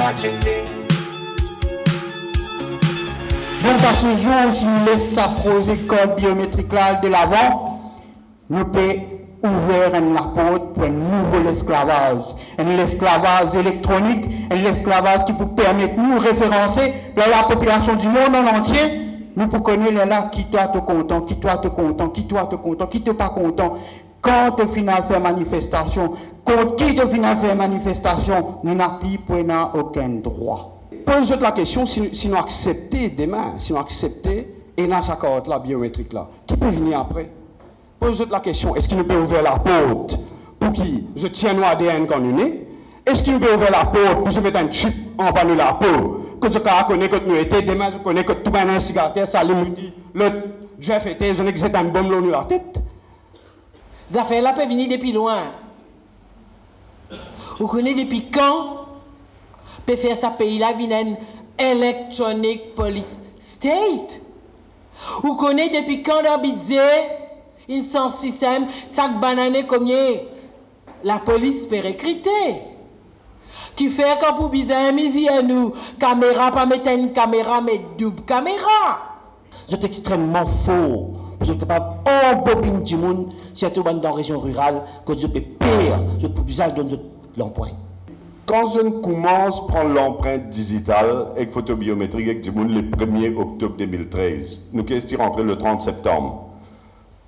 Donc à ce jour, si nous laissons sa projet code biométrique là de l'avant, nous pouvons ouvrir la porte pour un nouvel esclavage. Un esclavage électronique, un esclavage qui peut permettre de nous référencer la population du monde en entier. Nous pouvons connaître là qui toi te content, qui toi te content, qui toi te content, qui te pas content. Quand au final fait manifestation, contre qui au final fait manifestation, nous n'avons plus pour aucun droit. Pose la question si nous acceptons demain, si nous acceptons et dans sa carte là biométrique là, qui peut venir après? Pose la question, est-ce qu'il nous peut ouvrir la porte pour qui je tiens nos ADN quand nous nés? Est-ce qu'il nous peut ouvrir la porte pour se mettre un chip en bas de la peau? Que je connais que nous étions, demain je connais que tout le monde a un cigare, ça lui dit, l'autre, j'ai fait, je n'ai que c'est un bombe dans la tête. Les affaires là peuvent venir depuis loin. Vous connaissez depuis quand peut faire ça pays là une electronic police state? Vous connaissez depuis quand dans Bizé il sans système sac banane combien la police peut recruter? Qui fait quand pour bizarre misi à nous caméra pas mettre une caméra mais double caméra. C'est extrêmement faux. Vous êtes capable d'embobiner du monde, surtout dans la région rurale, que vous pouvez pire, je peux bizarre donner l'empreinte. Quand je commence à prendre l'empreinte digitale avec photo biométrique avec du monde le 1er octobre 2013, nous sommes rentrés le 30 septembre.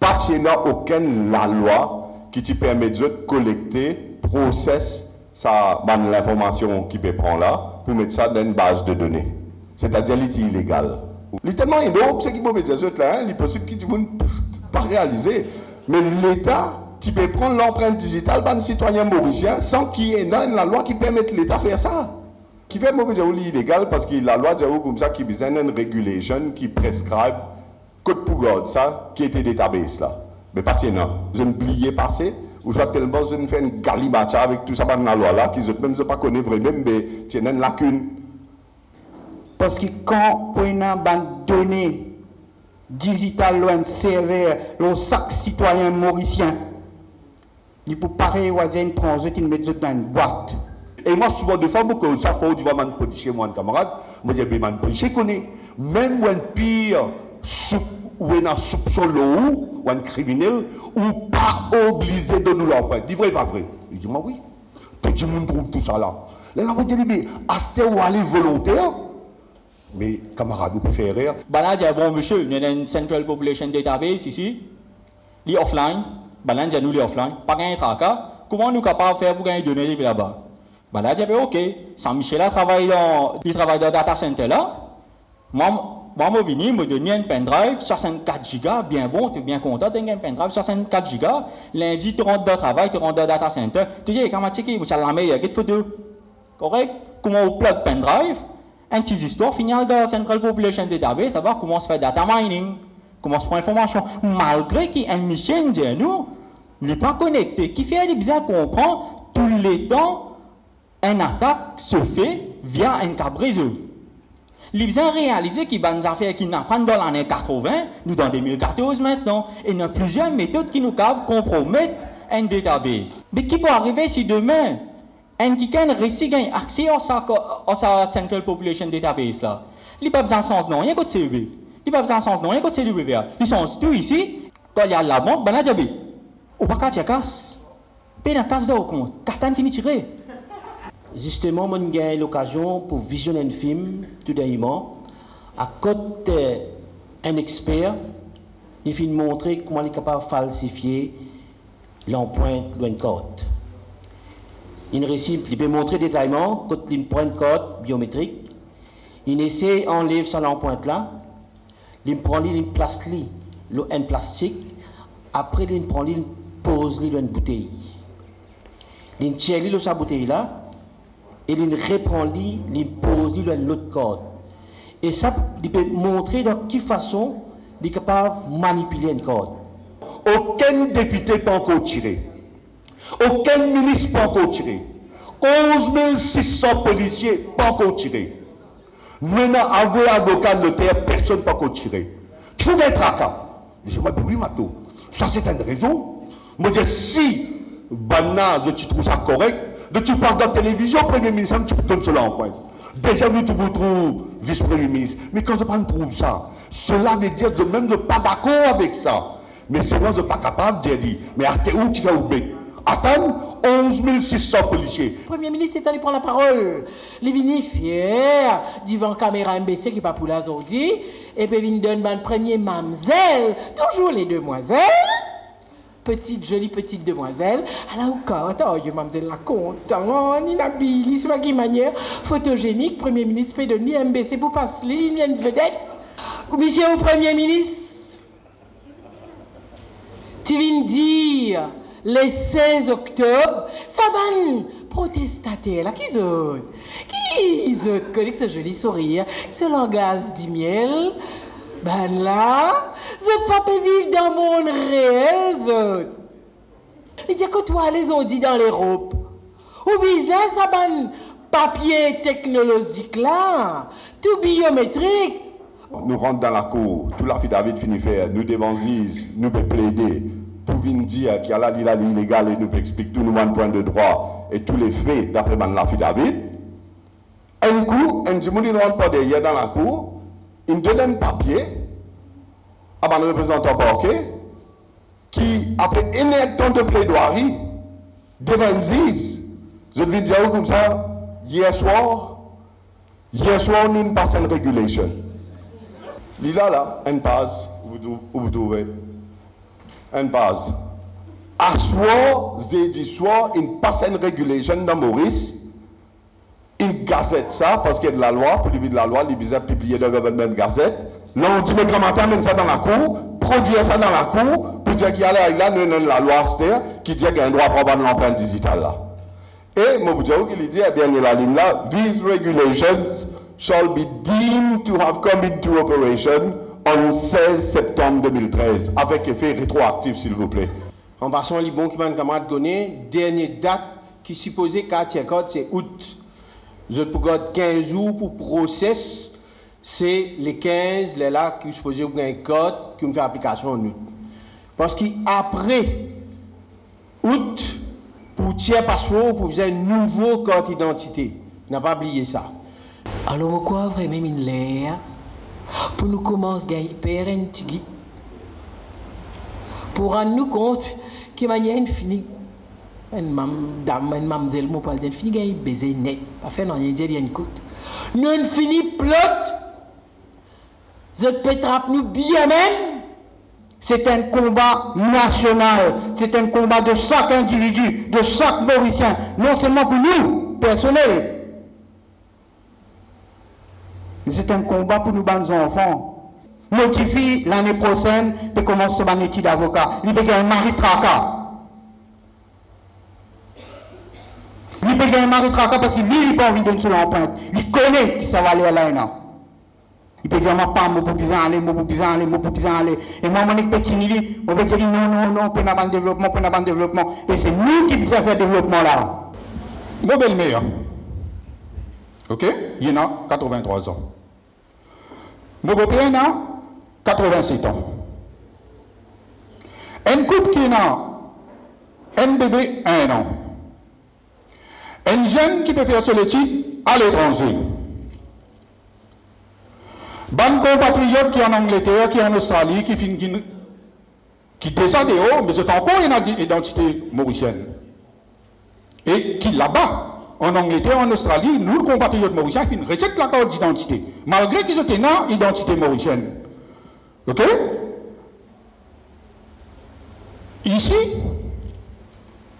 Pas qu'il n'y a aucune la loi qui te permet de collecter, process l'information qui peut prendre là pour mettre ça dans une base de données. C'est-à-dire qu'il est illégal. Il est tellement énorme, c'est qu'il faut mettre ça là, il est possible que tout le monde pas réaliser. Mais l'État, tu peux prendre l'empreinte digitale d'un citoyen mauricien sans qu'il y ait la loi qui permette l'État de faire ça. Qui fait mauvais illégal parce que la loi dit comme ça qui besoin d'une régulation qui prescribe code pour garde ça qui était database là. Mais pas tiens, je ne oublié passer. Ou soit tellement je ne fais une galimacha avec tout ça dans la loi là, qu'ils ne même pas connaissent vraiment, mais il y a une lacune. Parce que quand on a une donnée digitale loin de serveur, le sac citoyen mauricien, il peut pareil ou dire une prange qui met dans une boîte. Et moi souvent des fois que ça faut du man chez moi un camarade, moi je dis man je connais même un pire ou un soupçon ou un criminel ou pas obligé de nous l'emprunter. Dis vrai pas vrai. Il dit moi oui. Tout le monde trouve tout ça là. Là on dit mais acheter ou aller volontaire. Mais camarades, vous préférez rire. Balan dit bon monsieur, il y a une Central Population Database ici. Les offline, Balan dit nous les offline, pas gagner tracas. Comment nous capables de faire pour gagner des données là-bas? Balan dit ok, Saint-Michel a travaillé dans le data center là. Moi, je viens me donner un pendrive 64 gigas, bien bon, tu es bien content, tu as un pendrive 64 gigas. Lundi, tu rentres dans le travail, tu rentres dans le data center. Tu dis, comment tu sais, vous allez la meilleure, qu'est-ce que tu fais? Correct? Comment on plug pendrive? Un petit histoire, finir dans la Central Population Database, savoir comment on se fait data mining, comment on se prend l'information. Malgré qu'il y a une mission de nous, il n'est pas connecté, qui fait bien comprendre tous les temps, une attaque se fait via un câble réseau. Il a bien réalisé qu'il y a des affaires qui n'apprennent dans l'année 80, nous dans 2014 maintenant, et il y a plusieurs méthodes qui nous compromettent un database. Mais qui peut arriver si demain, un qui a réussi à accès à sa Central Population Database là, il n'y a pas besoin de sens non, il y a que de CV. Il n'y a pas besoin de sens non, il y a que de CWA. Ils sont tous ici, quand il y a la banque, ben là, il y a ou pas qu'à casse. Puis dans casse de compte, casse fini tiré. Justement, moi, j'ai eu l'occasion pour visionner un film, tout dernièrement, à côté d'un expert, il fait montrer comment il est capable de falsifier l'empreinte d'une code. Il peut montrer détaillement quand il prend une code biométrique, il essaie d'enlever ça l'empreinte là, il prend il place un plastique, après il prend il pose une bouteille. Il tire sa bouteille là, et il reprend il pose une autre code. Et ça, il peut montrer de quelle façon il est capable de manipuler une code. Aucun député peut encore tirer. Aucun ministre peut encore tirer. 11 600 policiers pas encore tirer. Maintenant, avoué avocat notaire, personne ne peut encore tirer. Tout est tracas. Je dis, oui, Mato, ça c'est une raison. Moi, je dis, si, je trouve ça correct, De tu passes dans la télévision, Premier ministre, tu donnes cela en point. Déjà, nous, tu vous trouves vice-premier ministre. Mais quand je prends prouve ça, cela veut dire que même je ne suis pas d'accord avec ça. Mais c'est moi, je ne suis pas capable de dire. Mais c'est où qui fait oublier? Attends, 11 600 policiers. Le Premier ministre est allé prendre la parole. Il vient fier devant la caméra MBC qui n'est pas pour la Zordi. Et puis il donne une première mademoiselle, toujours les demoiselles. Jolie petite demoiselle. À la houcarte, mademoiselle la content, ni la bille, c'est pas qui manière photogénique. Premier ministre peut donner MBC pour passer il y a une vedette. Monsieur le Premier ministre, tu viens dire le 16 octobre, ça va protestataire là, qui autres? Qui autres connaissent ce joli sourire, ce langage du miel? Ben là, je pas vivre dans le monde réel, je. Il dit que toi, les ont dit dans l'Europe. Ou bizarre, ça ban papier technologique là, tout biométrique. Nous rentrons dans la cour, tout l'affidavit finit faire, nous devons dire, nous pouvons plaider, pour venir dire qu'il y a la illégale et nous expliquer tous nos points de droit et tous les faits d'après l'affidavit. Un coup, un dit, nous ne rentrons pas derrière dans la cour, il donne un papier à un représentant parquet qui, après un temps de plaidoirie, devant un juge, je vais dire comme ça, hier soir, nous avons passé une régulation. Il y a là, une passe, vous trouvez, une passe. À soir, jeudi soir, il passe une régulation dans Maurice. Il gazette ça, parce qu'il y a de la loi, pour lui de la loi, il a publié dans la Government Gazette. Là, on dit, mais comment on met ça dans la cour, produire ça dans la cour, pour dire qu'il y a là, la loi austère, qui dit qu'il y a un droit à prendre l'empreinte digitale là. Et, moi, je il dit, à dernière la ligne là, these regulations shall be deemed to have come into operation on 16 septembre 2013, avec effet rétroactif, s'il vous plaît. En passant, les bons qui m'ont camarade donné, dernière date qui supposait qu'à code, c'est août. Je peux garder 15 jours pour process, c'est les 15, les là qui supposé qu'il y a un code qui me fait application en août. Parce qu'après août, pour tiers passeport, pour faire un nouveau code d'identité. N'a pas oublié ça. Alors, je crois vraiment une l'air pour nous commencer à gagner père un petit guide. Pour rendre nous compte que manière une fini, une mademoiselle, mon père, une fini gagner baiser net. Pas faire rien dire, il y a une côte. Nous une fini plot. Je peux trapper nous bien même. C'est un combat national, c'est un combat de chaque individu, de chaque Mauricien, non seulement pour nous, personnels, mais c'est un combat pour nous, nos enfants. Notifie l'année prochaine de commencer son étude d'avocat. Il peut gagner un mari tracas. Il peut gagner un mari tracas parce qu'il n'a pas envie de donner sur l'empreinte. Il connaît que ça va aller à l'ANA. Il peut dire, moi, pas, moi, pour bien aller. Et moi, mon petit nid, on va dire, non, on peut pas de développement. Et c'est nous qui devons faire le développement là. Mon belle-mère, ok, il y en a 83 ans. Mon beau-père, il a 87 ans. Un couple qui a un bébé, 1 an. Un jeune qui peut faire son étude à l'étranger. Ban compatriote qui est en Angleterre, qui est en Australie, qui descend de haut, mais c'est encore une identité mauricienne. Et qui là-bas, en Angleterre, en Australie, nous, compatriotes mauriciens, qui rejettent la carte d'identité, malgré qu'ils ont une identité mauricienne. Ok? Ici,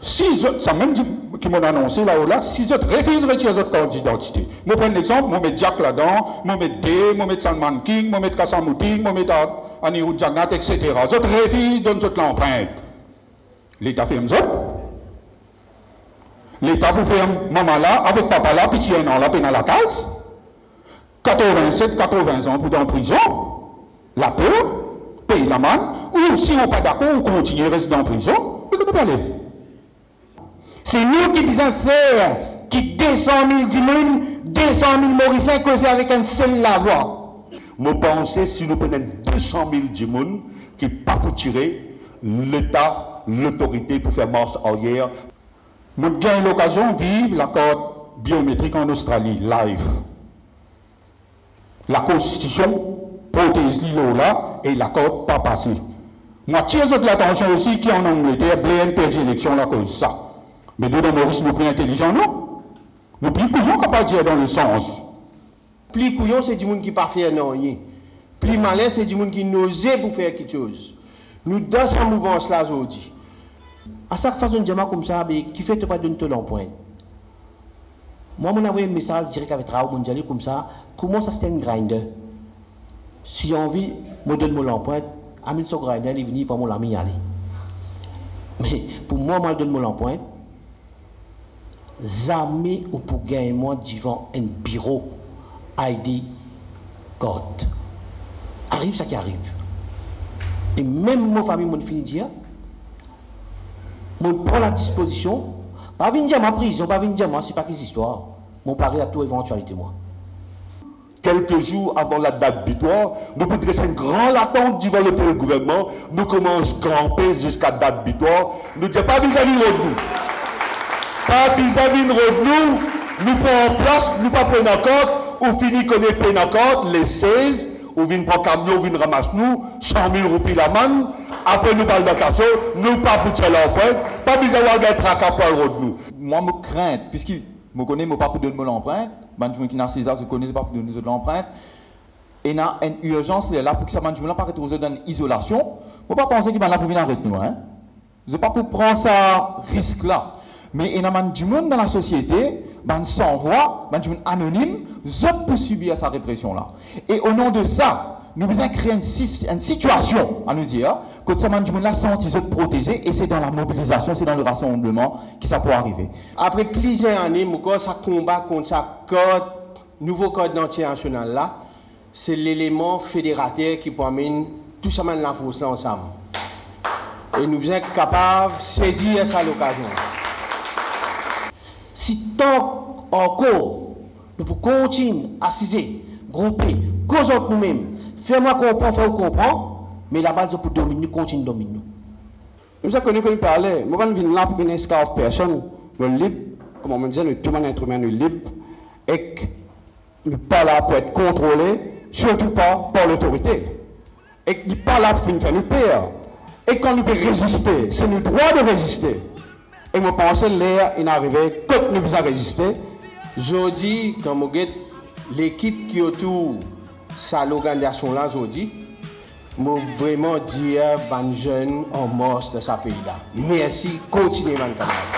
si ça même qui m'ont annoncé là-haut, si je refuse de retirer votre carte d'identité, je prends l'exemple, je mets Jack là-dedans, je mets D, je mets Salman King, je mets Kassamouti, je mets Anirudh Jagannath, etc. Je refuse de donner l'empreinte. L'État ferme ça. L'État vous ferme maman là, avec papa là, puis un an là, puis dans la case. 87, 80 ans pour dans la prison. La peur, paye la manne, ou si on n'est pas d'accord, on continue à rester dans la prison, mais comment parler? C'est nous qui devons faire qui 200 000 dimoun, 200 000 Mauriciens causer avec un seul la voix. Je pense si nous prenons 200 000 dimoun qui ne pas pour tirer l'État, l'autorité pour faire marche arrière. Nous avons eu l'occasion de vivre la carte biométrique en Australie, live. La Constitution protège l'îlot là et la carte pas passée. Moi, tiens de l'attention aussi qui en Angleterre, Blaine perd l'élection à cause de ça. Mais nous, dans Maurice, nous plus intelligents, nous. Nous plus couillons capables de dire dans le sens. Plus couillon, c'est du monde qui ne pas faire rien. Plus malin, c'est du monde qui n'ose pour faire quelque chose. Nous, dans cette mouvance-là, aujourd'hui. À chaque façon de dire comme ça, qui fait pas de l'empreinte. Moi, je envoyé un message direct avec Raoul Mondial comme ça. Comment ça, c'est un grinder? Si j'ai envie, je donne l'empreinte. Amil son grinder, il est venu pour mon ami aller. Mais pour moi, je donne l'empreinte. Jamais ou pour gagner moi devant un bureau ID code. Arrive ça qui arrive. Et même ma famille m'a fini de dire, je prends la disposition, pas venir dire ma prison, pas venir dire moi, c'est pas quelle histoire. Mon pari à toute éventualité, moi. Quelques jours avant la date butoir, nous pouvons dresser une grande attente devant le gouvernement. Nous commençons à camper jusqu'à la date butoir. Nous disons pas vis-à-vis de revenu. Pas vis-à-vis de revenu. Nous prenons en place, nous ne pas prendre en compte. Ou finit qu'on est pris en compte, les 16, ou vient prendre camion, ou vient ramasser nous, 100 000 roupies la manne. Après nous parlons de casso, nous pas pour tirer l'empreinte. Pas besoin d'avoir un tracas pour le revenu. Moi, je crains, puisqu'il me connaît, je ne pas pour donner l'empreinte. Les qui n'a César, je ne connais pas pour donner l'empreinte. Et il y a une urgence là pour que ça ne soit pas retrouvé dans l'isolation. Je ne pas penser qu'il va la venir avec nous. Hein? Je ne pas pour prendre ce risque-là. Mais il y a du monde dans la société, sans voix, du monde anonyme, pour subir cette répression-là. Et au nom de ça, nous devons créer une situation, à nous dire, que ça du monde là senti se protéger, et c'est dans la mobilisation, c'est dans le rassemblement que ça peut arriver. Après plusieurs années, ça combat contre ça code, nouveau code national là, c'est l'élément fédérateur qui promène tout ça la force là ensemble. Et nous sommes capables de saisir ça l'occasion. Si tant encore, nous pouvons continuer à assiser, grouper, causer nous-mêmes, faire-moi comprendre, faire comprendre, mais la base pour dominer, continue de dominer. Nous avons connu que nous parlons, nous ne venons là pour venir esclave personne, nous sommes libres, comme on me dit, tout le monde est humain libre, et nous ne sommes pas là pour être contrôlés, surtout pas par l'autorité. Et nous ne sommes pas là pour faire nous peur. Et quand nous pouvons résister, c'est notre droit de résister. Et je pense que l'air est arrivé, quand nous pouvons résister. Aujourd'hui, quand vous regardez l'équipe qui est autour de l'organisation-là, aujourd'hui, je veux vraiment dire aux jeunes en mort de ce pays-là. Merci, continuez, mon camarade.